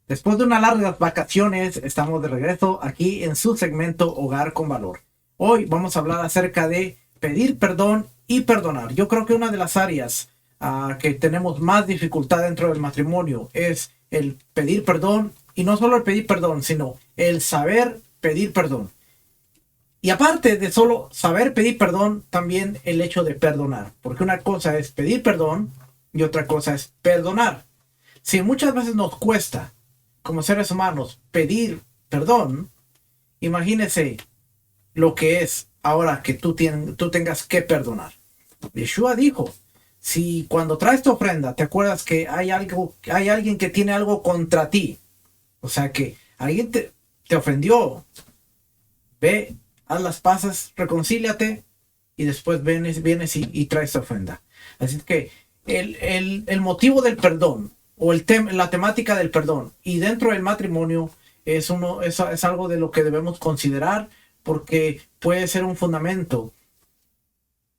Después de unas largas vacaciones, estamos de regreso aquí en su segmento Hogar con Valor. Hoy vamos a hablar acerca de pedir perdón y perdonar. Yo creo que una de las áreas que tenemos más dificultad dentro del matrimonio es el pedir perdón, y no solo el pedir perdón, sino el saber pedir perdón. Y aparte de solo saber pedir perdón, también el hecho de perdonar. Porque una cosa es pedir perdón y otra cosa es perdonar. Si muchas veces nos cuesta, como seres humanos, pedir perdón, imagínese lo que es ahora que tú tengas que perdonar. Yeshua dijo, si cuando traes tu ofrenda te acuerdas que hay alguien que tiene algo contra ti, o sea que alguien te ofendió, ve, haz las paces, reconcíliate y después vienes y traes tu ofrenda. Así que el motivo del perdón o la temática del perdón y dentro del matrimonio es algo de lo que debemos considerar, porque puede ser un fundamento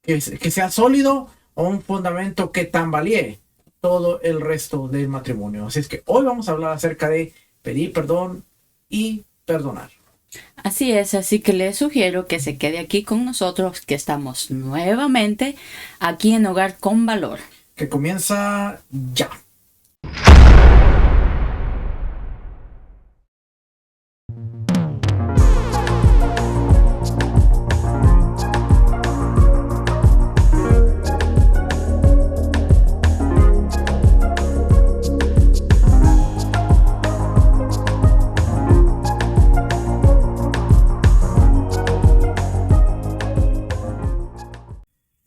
que sea sólido o un fundamento que tambalee todo el resto del matrimonio. Así es que hoy vamos a hablar acerca de pedir perdón y perdonar. Así es, así que les sugiero que se quede aquí con nosotros, que estamos nuevamente aquí en Hogar con Valor. Que comienza ya.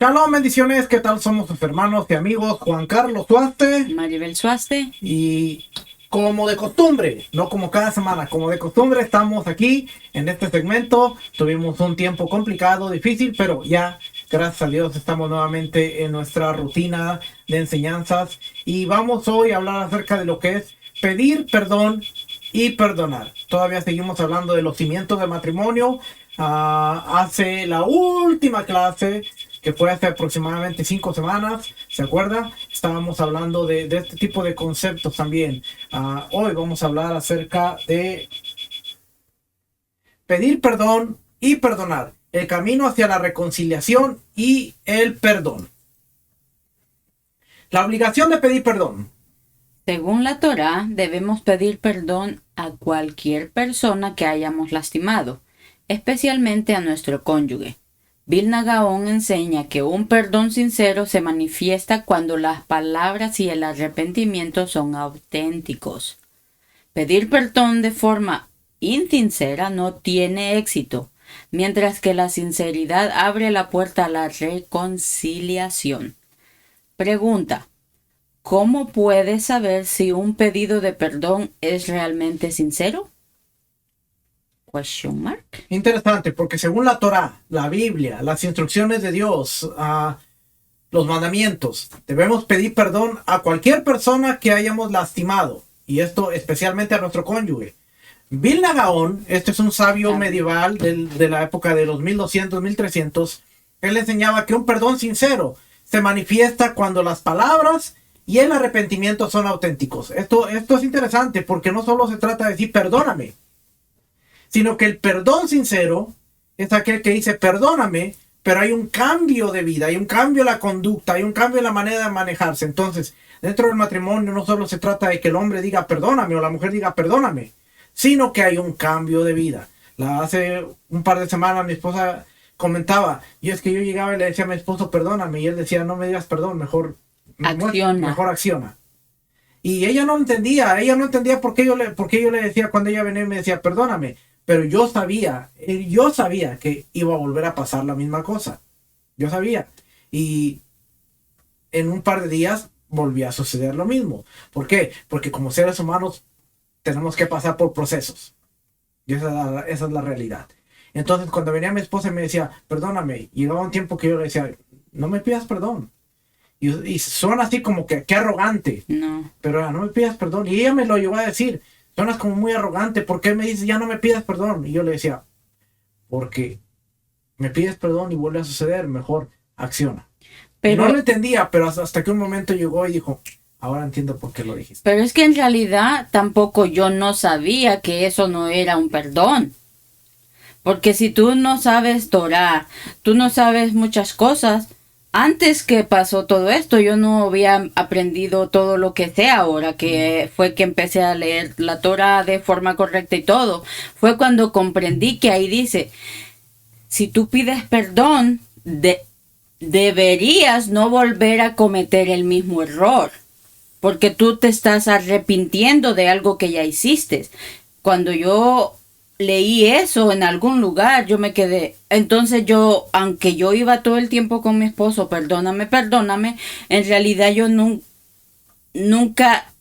Shalom, bendiciones, ¿qué tal? Somos sus hermanos y amigos Juan Carlos Suaste, Maribel Suaste. y como de costumbre, no como cada semana, como de costumbre estamos aquí en este segmento. Tuvimos un tiempo complicado, difícil, pero ya, gracias a Dios, estamos nuevamente en nuestra rutina de enseñanzas y vamos hoy a hablar acerca de lo que es pedir perdón y perdonar. Todavía seguimos hablando de los cimientos del matrimonio. Hace la última clase, que fue hace aproximadamente 5 semanas, ¿se acuerda? Estábamos hablando de este tipo de conceptos también. Hoy vamos a hablar acerca de pedir perdón y perdonar, el camino hacia la reconciliación y el perdón. La obligación de pedir perdón. Según la Torá, debemos pedir perdón a cualquier persona que hayamos lastimado, especialmente a nuestro cónyuge. Vilna Gaón enseña que un perdón sincero se manifiesta cuando las palabras y el arrepentimiento son auténticos. Pedir perdón de forma insincera no tiene éxito, mientras que la sinceridad abre la puerta a la reconciliación. Pregunta: ¿cómo puedes saber si un pedido de perdón es realmente sincero? Question mark. Interesante, porque según la Torá, la Biblia, las instrucciones de Dios, los mandamientos, debemos pedir perdón a cualquier persona que hayamos lastimado, y esto especialmente a nuestro cónyuge. Vilna Gaón, este es un sabio medieval de la época de los 1200, 1300, él enseñaba que un perdón sincero se manifiesta cuando las palabras y el arrepentimiento son auténticos. Esto es interesante, porque no solo se trata de decir perdóname, sino que el perdón sincero es aquel que dice perdóname, pero hay un cambio de vida, hay un cambio en la conducta, hay un cambio en la manera de manejarse. Entonces, dentro del matrimonio no solo se trata de que el hombre diga perdóname o la mujer diga perdóname, sino que hay un cambio de vida. Hace un par de semanas mi esposa comentaba, y es que yo llegaba y le decía a mi esposo perdóname, y él decía no me digas perdón, mejor acciona. Y ella no entendía por qué yo le decía, cuando ella venía y me decía perdóname. Pero yo sabía que iba a volver a pasar la misma cosa. Yo sabía. Y en un par de días volvía a suceder lo mismo. ¿Por qué? Porque como seres humanos tenemos que pasar por procesos. Y esa es la realidad. Entonces, cuando venía mi esposa y me decía, perdóname, llegaba un tiempo que yo le decía, no me pidas perdón. Y suena así como que arrogante. No. Pero no me pidas perdón. Y ella me lo llegó a decir. Suenas como muy arrogante, ¿por qué me dices ya no me pidas perdón? Y yo le decía, porque me pides perdón y vuelve a suceder, mejor acciona. Pero no lo entendía, pero hasta que un momento llegó y dijo, Ahora entiendo por qué lo dijiste. Pero es que en realidad tampoco yo no sabía que eso no era un perdón. Porque si tú no sabes Torah, tú no sabes muchas cosas, antes que pasó todo esto, yo no había aprendido todo lo que sé ahora, que fue que empecé a leer la Torah de forma correcta y todo. Fue cuando comprendí que ahí dice, si tú pides perdón, deberías no volver a cometer el mismo error, porque tú te estás arrepintiendo de algo que ya hiciste. Cuando yo leí eso en algún lugar, yo me quedé. Entonces yo, aunque yo iba todo el tiempo con mi esposo, perdóname, perdóname, en realidad yo nunca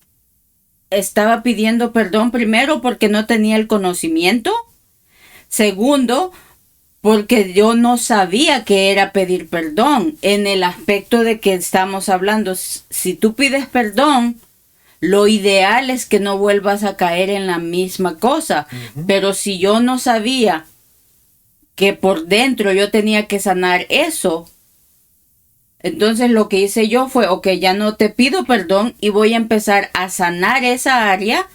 estaba pidiendo perdón, primero porque no tenía el conocimiento, segundo porque yo no sabía que era pedir perdón, en el aspecto de que estamos hablando. Si tú pides perdón, lo ideal es que no vuelvas a caer en la misma cosa. Pero si yo no sabía que por dentro yo tenía que sanar eso, entonces lo que hice yo fue, ok, ya no te pido perdón y voy a empezar a sanar esa área.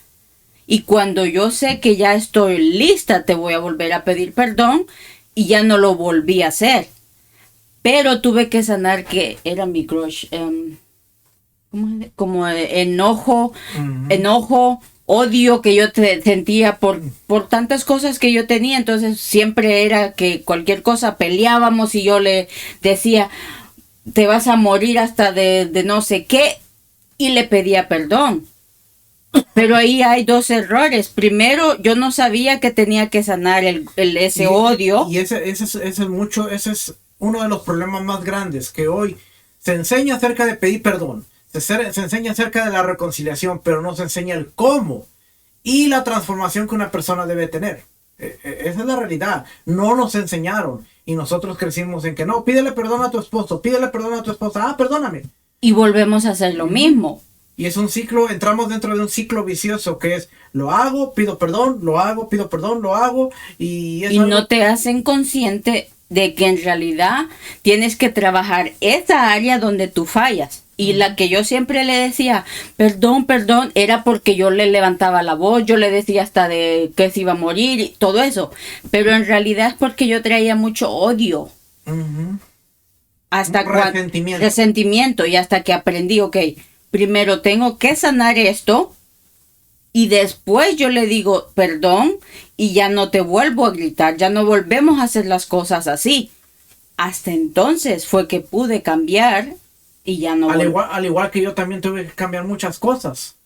Y cuando yo sé que ya estoy lista, te voy a volver a pedir perdón, y ya no lo volví a hacer. Pero tuve que sanar que era mi crush. Como enojo, odio que yo sentía por tantas cosas que yo tenía. Entonces siempre era que cualquier cosa peleábamos y yo le decía, te vas a morir hasta de no sé qué, y le pedía perdón. Pero ahí hay dos errores. Primero, yo no sabía que tenía que sanar ese odio. Y ese es uno de los problemas más grandes, que hoy se enseña acerca de pedir perdón. Se enseña acerca de la reconciliación, pero no se enseña el cómo y la transformación que una persona debe tener. Esa es la realidad. No nos enseñaron y nosotros crecimos en que no, pídele perdón a tu esposo, pídele perdón a tu esposa, perdóname. Y volvemos a hacer lo mismo. Y es un ciclo, entramos dentro de un ciclo vicioso que es, lo hago, pido perdón, lo hago, pido perdón, lo hago. Y no te hacen consciente de que en realidad tienes que trabajar esa área donde tú fallas. Y la que yo siempre le decía, perdón, perdón, era porque yo le levantaba la voz, yo le decía hasta de que se iba a morir y todo eso. Pero en realidad es porque yo traía mucho odio. Hasta resentimiento. Y hasta que aprendí, ok, primero tengo que sanar esto y después yo le digo perdón y ya no te vuelvo a gritar, ya no volvemos a hacer las cosas así. Hasta entonces fue que pude cambiar. Y ya no al igual que yo también tuve que cambiar muchas cosas.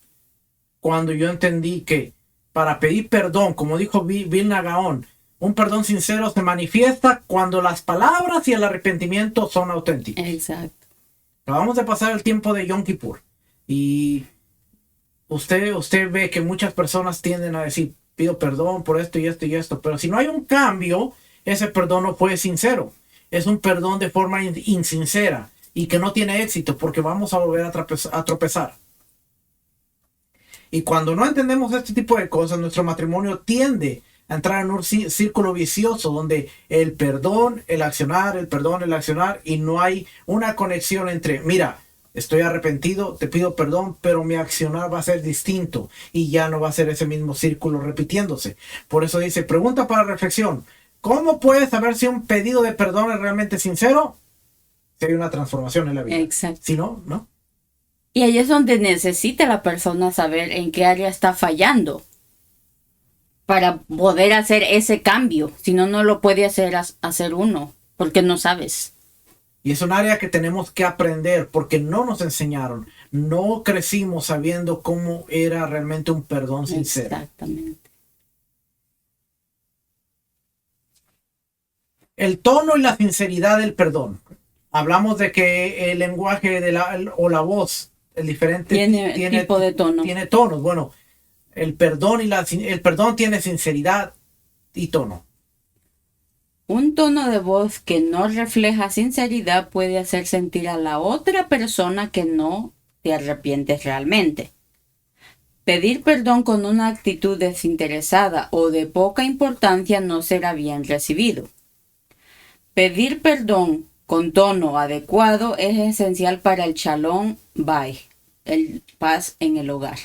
Cuando yo entendí que para pedir perdón, como dijo Vilna Gaon, un perdón sincero se manifiesta cuando las palabras y el arrepentimiento son auténticos. Exacto. Acabamos de pasar el tiempo de Yom Kippur. Y usted ve que muchas personas tienden a decir, pido perdón por esto y esto y esto. Pero si no hay un cambio, ese perdón no fue sincero. Es un perdón de forma insincera. Y que no tiene éxito porque vamos a volver a tropezar. Y cuando no entendemos este tipo de cosas, nuestro matrimonio tiende a entrar en un círculo vicioso donde el perdón, el accionar, el perdón, el accionar, y no hay una conexión entre, mira, estoy arrepentido, te pido perdón, pero mi accionar va a ser distinto y ya no va a ser ese mismo círculo repitiéndose. Por eso dice, pregunta para reflexión, ¿cómo puedes saber si un pedido de perdón es realmente sincero? Si hay una transformación en la vida. Exacto. Si no, no. Y ahí es donde necesita la persona saber en qué área está fallando para poder hacer ese cambio. Si no, no lo puede hacer uno, porque no sabes. Y es un área que tenemos que aprender porque no nos enseñaron. No crecimos sabiendo cómo era realmente un perdón sincero. Exactamente. El tono y la sinceridad del perdón. Hablamos de que el lenguaje o la voz, el diferente tiene tipo de tono. Tiene tonos. Bueno, el perdón el perdón tiene sinceridad y tono. Un tono de voz que no refleja sinceridad puede hacer sentir a la otra persona que no te arrepientes realmente. Pedir perdón con una actitud desinteresada o de poca importancia no será bien recibido. Pedir perdón con tono adecuado es esencial para el Shalom Bay, paz en el hogar.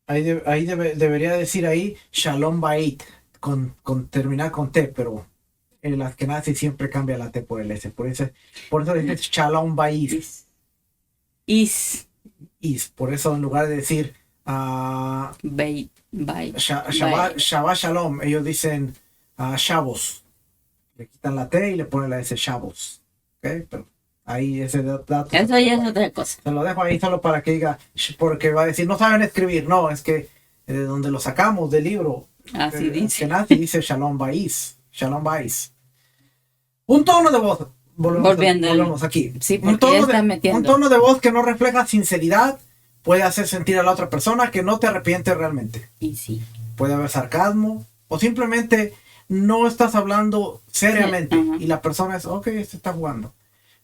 Debería decir ahí Shalom Bait, terminar con T, pero el Ashkenazi siempre cambia la T por el S. Por eso dice Shalom Bait. Por eso en lugar de decir Shabbat Shalom, ellos dicen Shabbos. Le quitan la T y le ponen la S, Shabbos. ¿Okay? Pero ahí ese dato. Eso ya es otra cosa. Se lo dejo ahí solo para que diga, porque va a decir, no saben escribir. No, es que de donde lo sacamos del libro. Así dice. Dice Shalom Bais. Shalom Bais. Un tono de voz. Volvemos aquí. Sí, un tono de voz que no refleja sinceridad puede hacer sentir a la otra persona que no te arrepientes realmente. Y sí. Puede haber sarcasmo o simplemente no estás hablando seriamente y la persona es, ok, se está jugando.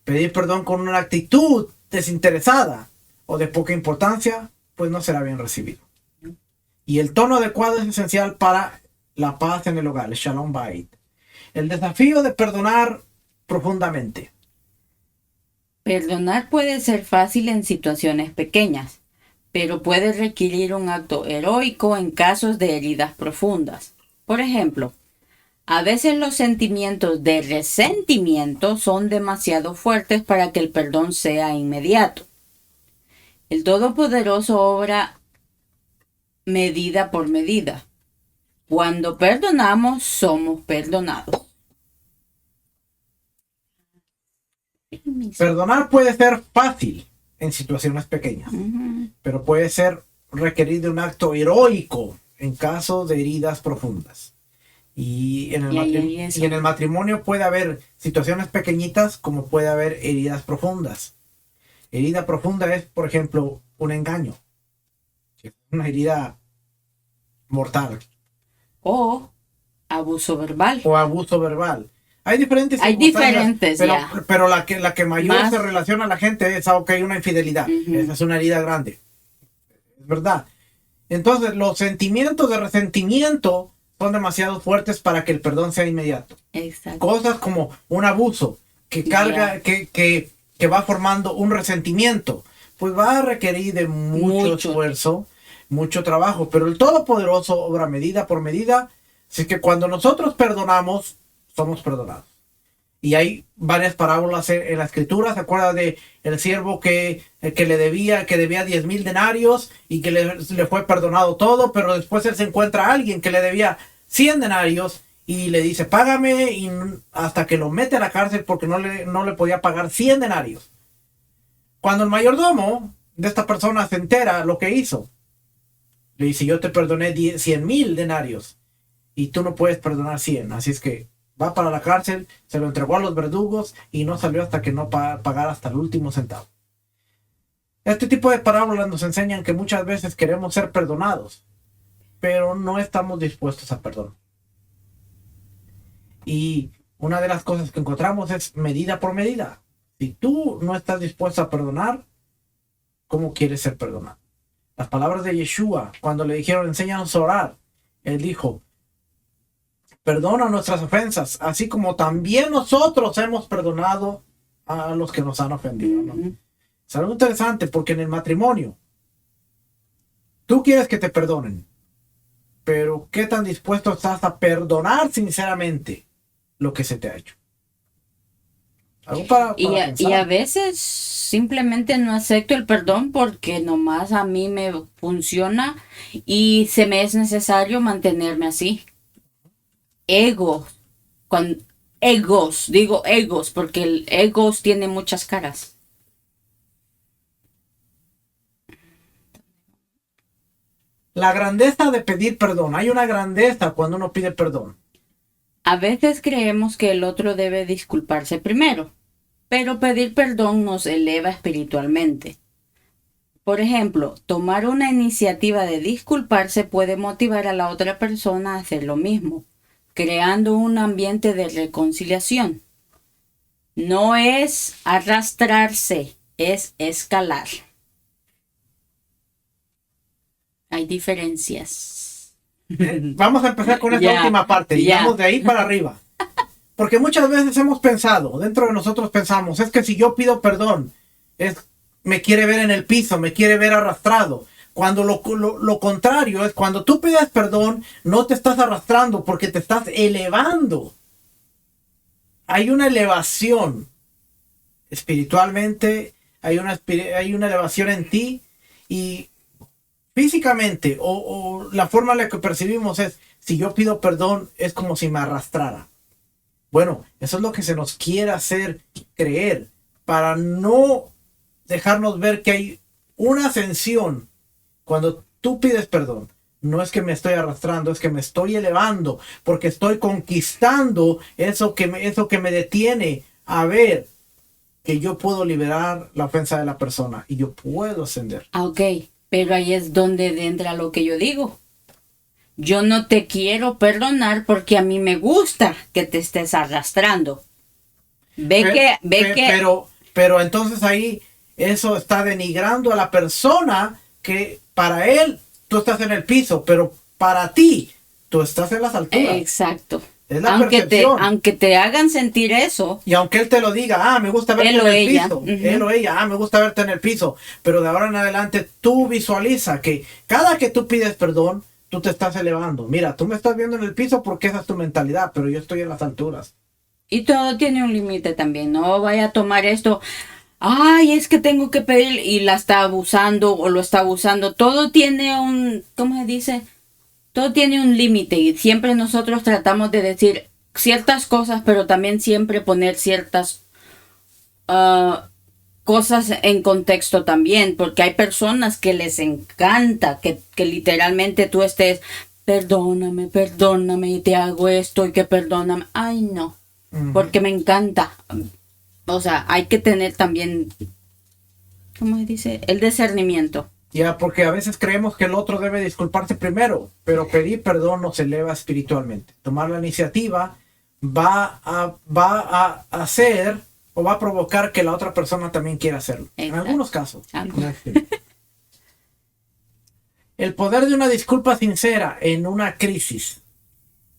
Pedir perdón con una actitud desinteresada o de poca importancia, pues no será bien recibido. Y el tono adecuado es esencial para la paz en el hogar, el Shalom Bait. El desafío de perdonar profundamente. Perdonar puede ser fácil en situaciones pequeñas, pero puede requerir un acto heroico en casos de heridas profundas. Por ejemplo, a veces los sentimientos de resentimiento son demasiado fuertes para que el perdón sea inmediato. El Todopoderoso obra medida por medida. Cuando perdonamos, somos perdonados. Perdonar puede ser fácil en situaciones pequeñas, pero puede ser requerir de un acto heroico en caso de heridas profundas. Y en el matrimonio puede haber situaciones pequeñitas como puede haber heridas profundas. Herida profunda es, por ejemplo, un engaño. Una herida mortal. O abuso verbal. Hay diferentes. Pero la que mayor se relaciona a la gente es hay una infidelidad. Esa es una herida grande. Es verdad. Entonces, los sentimientos de resentimiento son demasiado fuertes para que el perdón sea inmediato. Exacto. Cosas como un abuso que carga, que va formando un resentimiento, pues va a requerir de mucho esfuerzo, mucho trabajo. Pero el Todopoderoso obra medida por medida. Así que cuando nosotros perdonamos, somos perdonados. Y hay varias parábolas en la escritura. ¿Se acuerda de el siervo que debía 10,000 denarios y que le fue perdonado todo, pero después él se encuentra a alguien que le debía 100 denarios y le dice, págame, y hasta que lo mete a la cárcel porque no le podía pagar 100 denarios. Cuando el mayordomo de esta persona se entera lo que hizo, le dice, yo te perdoné 100,000 denarios y tú no puedes perdonar 100, así es que va para la cárcel, se lo entregó a los verdugos y no salió hasta que no pagara hasta el último centavo. Este tipo de parábolas nos enseñan que muchas veces queremos ser perdonados, pero no estamos dispuestos a perdonar. Y una de las cosas que encontramos es medida por medida. Si tú no estás dispuesto a perdonar, ¿cómo quieres ser perdonado? Las palabras de Yeshua, cuando le dijeron, enséñanos a orar, él dijo, perdona nuestras ofensas, así como también nosotros hemos perdonado a los que nos han ofendido, ¿no? Es algo interesante porque en el matrimonio, tú quieres que te perdonen, pero ¿qué tan dispuesto estás a perdonar sinceramente lo que se te ha hecho? Algo para y a veces simplemente no acepto el perdón porque nomás a mí me funciona y se me es necesario mantenerme así. Egos, porque el egos tiene muchas caras. La grandeza de pedir perdón. Hay una grandeza cuando uno pide perdón. A veces creemos que el otro debe disculparse primero, pero pedir perdón nos eleva espiritualmente. Por ejemplo, tomar una iniciativa de disculparse puede motivar a la otra persona a hacer lo mismo, creando un ambiente de reconciliación. No es arrastrarse, es escalar. Hay diferencias. Vamos a empezar con esta última parte, digamos de ahí para arriba. Porque muchas veces hemos pensado, dentro de nosotros pensamos, es que si yo pido perdón, me quiere ver en el piso, me quiere ver arrastrado. Cuando lo contrario es cuando tú pides perdón, no te estás arrastrando porque te estás elevando. Hay una elevación espiritualmente, hay una elevación en ti y físicamente o la forma en la que percibimos es, si yo pido perdón es como si me arrastrara. Bueno, eso es lo que se nos quiere hacer creer para no dejarnos ver que hay una ascensión. Cuando tú pides perdón, no es que me estoy arrastrando, es que me estoy elevando, porque estoy conquistando eso que me detiene a ver que yo puedo liberar la ofensa de la persona y yo puedo ascender. Ok, pero ahí es donde entra lo que yo digo. Yo no te quiero perdonar porque a mí me gusta que te estés arrastrando. Pero entonces ahí eso está denigrando a la persona que para él tú estás en el piso, pero para ti tú estás en las alturas. Exacto. Es la percepción. Aunque te hagan sentir eso. Y aunque él te lo diga, me gusta verte en el piso. Él o ella, me gusta verte en el piso. Pero de ahora en adelante tú visualiza que cada que tú pides perdón, tú te estás elevando. Mira, tú me estás viendo en el piso porque esa es tu mentalidad, pero yo estoy en las alturas. Y todo tiene un límite también. No vaya a tomar esto. Ay, es que tengo que pedir y la está abusando o lo está abusando. Todo tiene un, ¿cómo se dice? Todo tiene un límite y siempre nosotros tratamos de decir ciertas cosas, pero también siempre poner ciertas cosas en contexto también, porque hay personas que les encanta que literalmente tú estés, perdóname, y te hago esto y que perdóname. Ay, no, porque me encanta. O sea, hay que tener también, ¿cómo se dice? El discernimiento. Ya, porque a veces creemos que el otro debe disculparse primero, pero pedir perdón nos eleva espiritualmente. Tomar la iniciativa va a hacer o va a provocar que la otra persona también quiera hacerlo. Exacto. En algunos casos. El poder de una disculpa sincera en una crisis.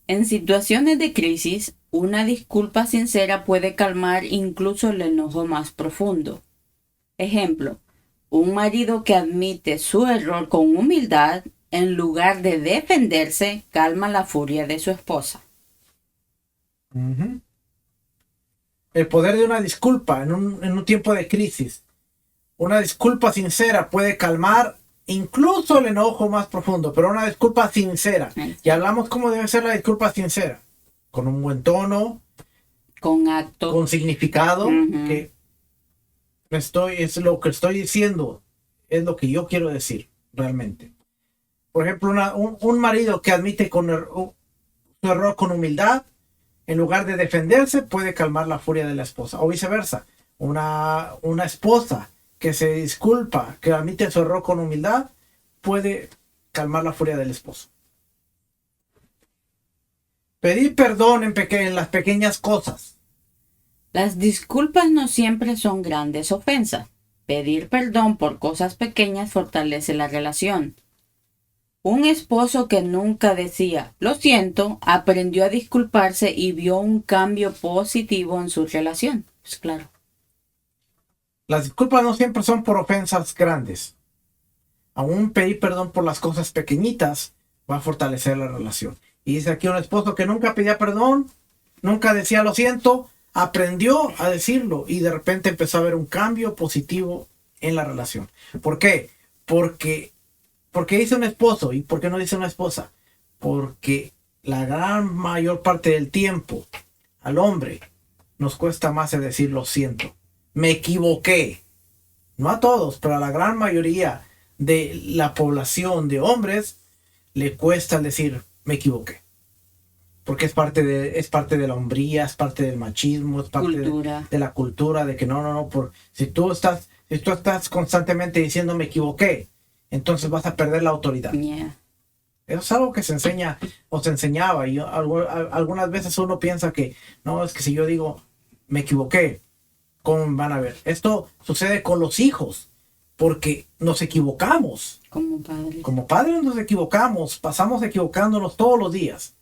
En situaciones de crisis, una disculpa sincera puede calmar incluso el enojo más profundo. Ejemplo. Un marido que admite su error con humildad, en lugar de defenderse, calma la furia de su esposa. El poder de una disculpa en un tiempo de crisis. Una disculpa sincera puede calmar incluso el enojo más profundo, pero una disculpa sincera. Y hablamos cómo debe ser la disculpa sincera. Con un buen tono. Con acto. Con significado. Que es lo que estoy diciendo, es lo que yo quiero decir realmente. Por ejemplo, un marido que admite su error con humildad, en lugar de defenderse, puede calmar la furia de la esposa, o viceversa. Una esposa que se disculpa, que admite su error con humildad, puede calmar la furia del esposo. Pedir perdón en las pequeñas cosas. Las disculpas no siempre son grandes ofensas. Pedir perdón por cosas pequeñas fortalece la relación. Un esposo que nunca decía "lo siento" aprendió a disculparse y vio un cambio positivo en su relación. Pues claro. Las disculpas no siempre son por ofensas grandes. Aún pedir perdón por las cosas pequeñitas va a fortalecer la relación. Y dice aquí un esposo que nunca pedía perdón, nunca decía "lo siento", aprendió a decirlo y de repente empezó a ver un cambio positivo en la relación. ¿Por qué? Porque dice un esposo. ¿Y por qué no dice una esposa? Porque la gran mayor parte del tiempo al hombre nos cuesta más de decir "lo siento", me equivoqué. No a todos, pero a la gran mayoría de la población de hombres le cuesta decir "me equivoqué". Porque es parte de la hombría, es parte del machismo, es parte de la cultura, de que no, si tú estás constantemente diciendo "me equivoqué", entonces vas a perder la autoridad. Yeah. Eso es algo que se enseña o se enseñaba, y algunas veces uno piensa que no, es que si yo digo "me equivoqué", ¿cómo me van a ver? Esto sucede con los hijos, porque nos equivocamos. Como padres nos equivocamos, pasamos equivocándonos todos los días.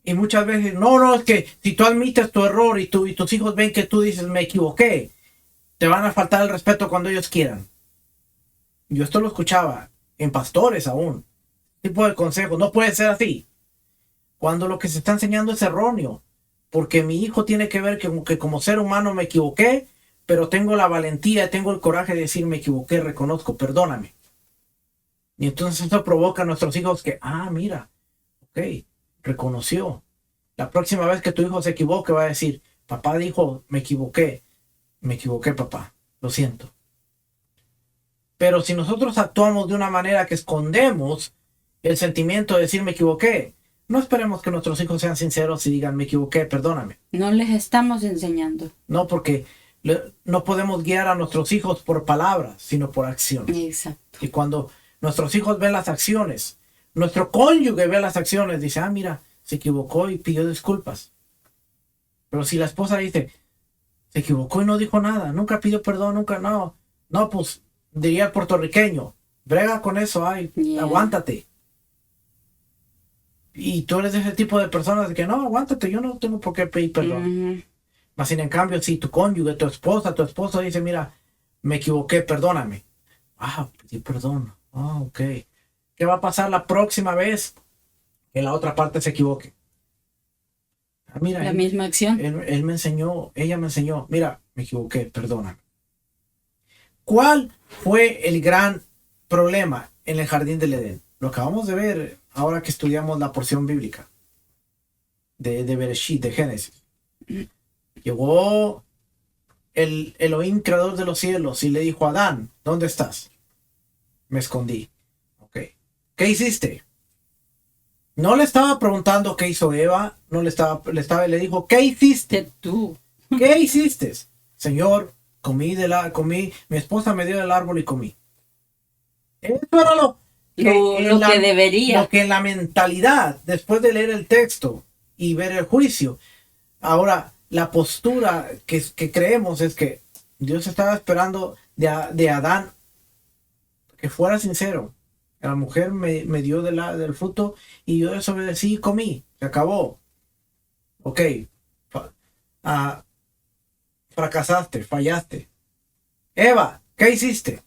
Y muchas veces, no, es que si tú admites tu error y tus hijos ven que tú dices "me equivoqué", te van a faltar el respeto cuando ellos quieran. Yo esto lo escuchaba en pastores aún. Tipo de consejo, no puede ser así. Cuando lo que se está enseñando es erróneo, porque mi hijo tiene que ver que como ser humano me equivoqué, pero tengo la valentía, tengo el coraje de decir me equivoqué, reconozco, perdóname. Y entonces eso provoca a nuestros hijos que, mira, ok, reconoció. La próxima vez que tu hijo se equivoque va a decir, papá dijo, me equivoqué, papá, lo siento. Pero si nosotros actuamos de una manera que escondemos el sentimiento de decir me equivoqué, no esperemos que nuestros hijos sean sinceros y digan me equivoqué, perdóname. No les estamos enseñando. No, porque no podemos guiar a nuestros hijos por palabras, sino por acciones. Exacto. Y cuando nuestros hijos ven las acciones, nuestro cónyuge ve las acciones, dice, mira, se equivocó y pidió disculpas. Pero si la esposa dice, se equivocó y no dijo nada, nunca pidió perdón, nunca, no, pues diría el puertorriqueño, brega con eso, aguántate. Y tú eres de ese tipo de personas de que no, aguántate, yo no tengo por qué pedir perdón. Mas sin en cambio, si tu cónyuge, tu esposo dice, mira, me equivoqué, perdóname. Pedí perdón. Ok. ¿Qué va a pasar la próxima vez que la otra parte se equivoque? Mira, la misma acción. Él me enseñó, ella me enseñó, mira, me equivoqué, perdóname. ¿Cuál fue el gran problema en el jardín del Edén? Lo acabamos de ver ahora que estudiamos la porción bíblica de Bereshit, de Génesis. Llegó el Elohim, creador de los cielos, y le dijo a Adán, ¿dónde estás? Me escondí. Ok. ¿Qué hiciste? No le estaba preguntando qué hizo Eva, no le dijo, ¿qué hiciste tú? ¿Qué hiciste? Señor, comí, mi esposa me dio del árbol y comí. Eso era lo que debería. Lo que en la mentalidad, después de leer el texto y ver el juicio, ahora la postura que creemos es que Dios estaba esperando de Adán que fuera sincero. La mujer me dio del fruto y yo desobedecí y comí. Se acabó. Ok. Fracasaste, fallaste. Eva, ¿qué hiciste?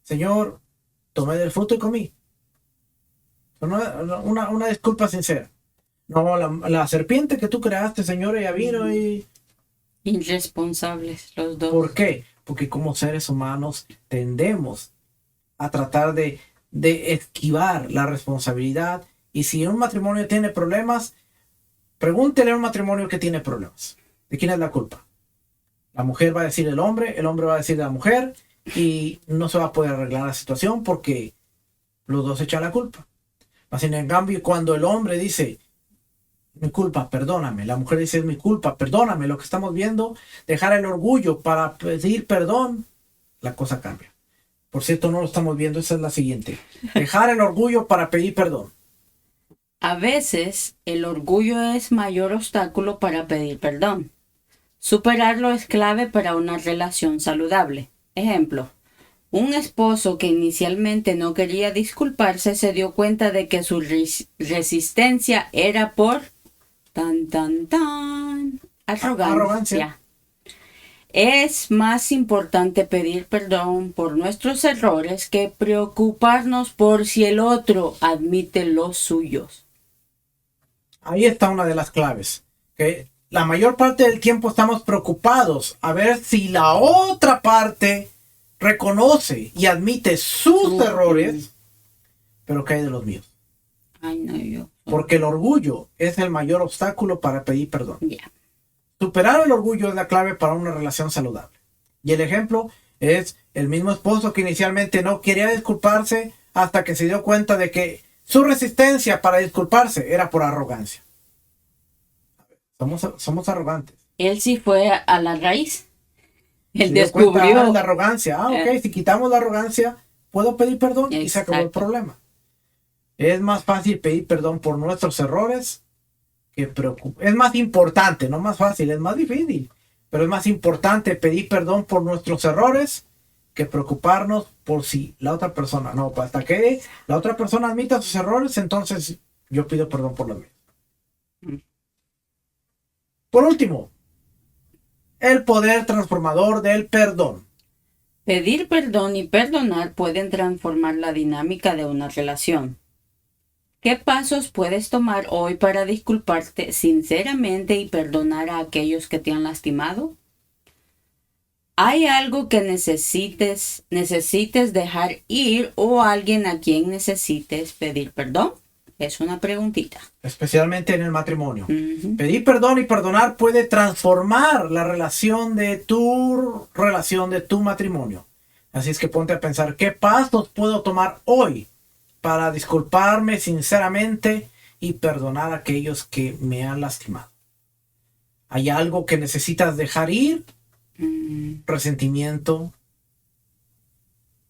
Señor, tomé del fruto y comí. Una disculpa sincera. No, la serpiente que tú creaste, Señor, ella vino y... Irresponsables los dos. ¿Por qué? Porque como seres humanos tendemos a tratar de esquivar la responsabilidad. Y si un matrimonio tiene problemas, pregúntele a un matrimonio que tiene problemas. ¿De quién es la culpa? La mujer va a decir el hombre va a decir la mujer, y no se va a poder arreglar la situación porque los dos echan la culpa. Así, en cambio, cuando el hombre dice, mi culpa, perdóname, la mujer dice, es mi culpa, perdóname, lo que estamos viendo, dejar el orgullo para pedir perdón, la cosa cambia. Por cierto, no lo estamos viendo, esa es la siguiente. Dejar el orgullo para pedir perdón. A veces, el orgullo es mayor obstáculo para pedir perdón. Superarlo es clave para una relación saludable. Ejemplo, un esposo que inicialmente no quería disculparse se dio cuenta de que su resistencia era por arrogancia. Es más importante pedir perdón por nuestros errores que preocuparnos por si el otro admite los suyos. Ahí está una de las claves. Que la mayor parte del tiempo estamos preocupados a ver si la otra parte reconoce y admite sus errores, pero ¿qué hay de los míos? Ay, no, yo. Porque el orgullo es el mayor obstáculo para pedir perdón. Yeah. Superar el orgullo es la clave para una relación saludable. Y el ejemplo es el mismo esposo que inicialmente no quería disculparse hasta que se dio cuenta de que su resistencia para disculparse era por arrogancia. Somos arrogantes. Él sí fue a la raíz. Él descubrió la arrogancia. Ok, si quitamos la arrogancia, puedo pedir perdón. Exacto. Y se acabó el problema. Es más fácil pedir perdón por nuestros errores que preocupar. Es más importante, no más fácil, es más difícil. Pero es más importante pedir perdón por nuestros errores que preocuparnos por si la otra persona, no, hasta que la otra persona admita sus errores, entonces yo pido perdón por los míos. Por último, El poder transformador del perdón. Pedir perdón y perdonar pueden transformar la dinámica de una relación. ¿Qué pasos puedes tomar hoy para disculparte sinceramente y perdonar a aquellos que te han lastimado? ¿Hay algo que necesites dejar ir o alguien a quien necesites pedir perdón? Es una preguntita. Especialmente en el matrimonio. Ujú. Pedir perdón y perdonar puede transformar la relación de tu matrimonio. Así es que ponte a pensar, ¿qué pasos puedo tomar hoy para disculparme sinceramente y perdonar a aquellos que me han lastimado? ¿Hay algo que necesitas dejar ir? Resentimiento,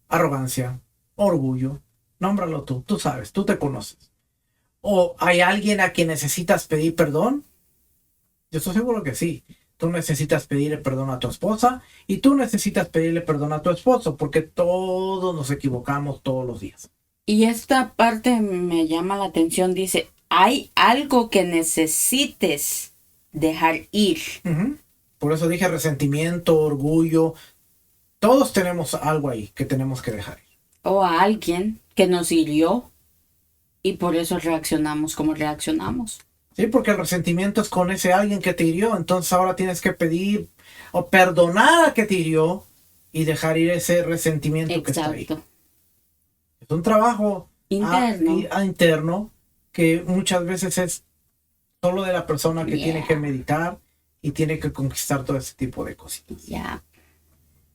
arrogancia, orgullo. Nómbralo tú sabes, tú te conoces. ¿O hay alguien a quien necesitas pedir perdón? Yo estoy seguro que sí. Tú necesitas pedirle perdón a tu esposa y tú necesitas pedirle perdón a tu esposo, porque todos nos equivocamos todos los días. Y esta parte me llama la atención. Dice, ¿hay algo que necesites dejar ir? Ujú. Por eso dije resentimiento, orgullo. Todos tenemos algo ahí que tenemos que dejar ir. ¿O a alguien que nos hirió y por eso reaccionamos como reaccionamos? Sí, porque el resentimiento es con ese alguien que te hirió. Entonces ahora tienes que pedir o perdonar a que te hirió y dejar ir ese resentimiento que está ahí. Exacto. Es un trabajo interno que muchas veces es solo de la persona que tiene que meditar y tiene que conquistar todo ese tipo de cositas. Ya.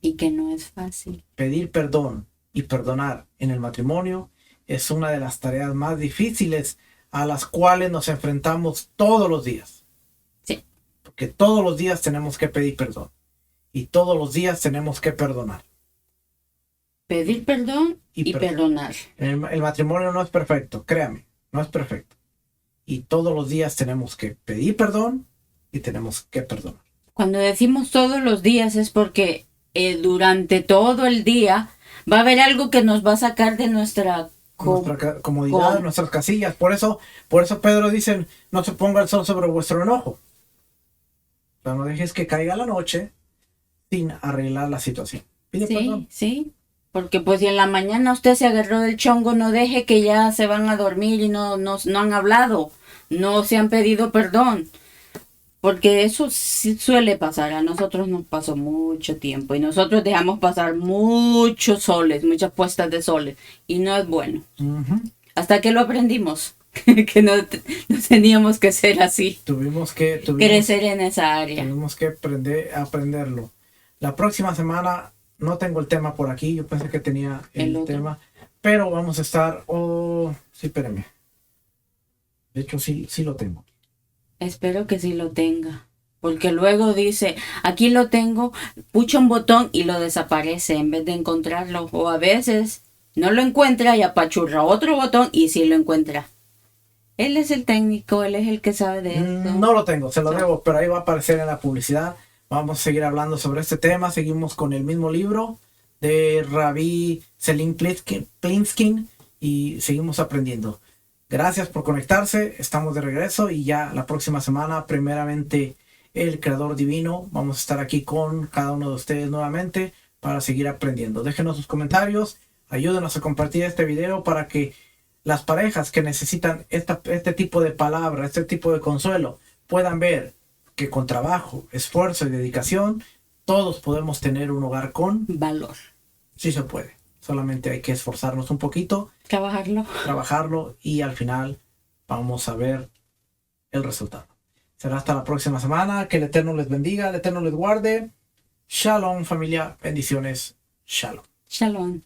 Y que no es fácil. Pedir perdón y perdonar en el matrimonio es una de las tareas más difíciles a las cuales nos enfrentamos todos los días. Sí. Porque todos los días tenemos que pedir perdón y todos los días tenemos que perdonar. Pedir perdón y perdonar. El matrimonio no es perfecto, créame, no es perfecto. Y todos los días tenemos que pedir perdón y tenemos que perdonar. Cuando decimos todos los días es porque durante todo el día va a haber algo que nos va a sacar de nuestra comodidad, nuestras casillas. Por eso Pedro dice, no se ponga el sol sobre vuestro enojo. O sea, no dejes que caiga la noche sin arreglar la situación. Pide perdón. Sí. Porque pues si en la mañana usted se agarró del chongo, no deje que ya se van a dormir y no han hablado, no se han pedido perdón. Porque eso sí suele pasar, a nosotros nos pasó mucho tiempo y nosotros dejamos pasar muchos soles, muchas puestas de soles y no es bueno. Uh-huh. Hasta que lo aprendimos, que no teníamos que ser así. Tuvimos que crecer en esa área. Tuvimos que aprenderlo. La próxima semana no tengo el tema por aquí, yo pensé que tenía el tema, pero vamos a estar, sí, espérame. De hecho sí lo tengo. Espero que sí lo tenga, porque luego dice, aquí lo tengo, pucha un botón y lo desaparece en vez de encontrarlo, o a veces no lo encuentra y apachurra otro botón y sí lo encuentra. Él es el técnico, él es el que sabe de esto. No lo tengo, se lo debo, pero ahí va a aparecer en la publicidad. Vamos a seguir hablando sobre este tema, seguimos con el mismo libro de Rabbi Selim Plinskin y seguimos aprendiendo. Gracias por conectarse, estamos de regreso y ya la próxima semana, primeramente el Creador Divino, vamos a estar aquí con cada uno de ustedes nuevamente para seguir aprendiendo. Déjenos sus comentarios, ayúdenos a compartir este video para que las parejas que necesitan este tipo de palabra, este tipo de consuelo, puedan ver que con trabajo, esfuerzo y dedicación, todos podemos tener un hogar con valor. Sí se puede. Solamente hay que esforzarnos un poquito. Trabajarlo y al final vamos a ver el resultado. Será hasta la próxima semana. Que el Eterno les bendiga, el Eterno les guarde. Shalom, familia. Bendiciones. Shalom. Shalom.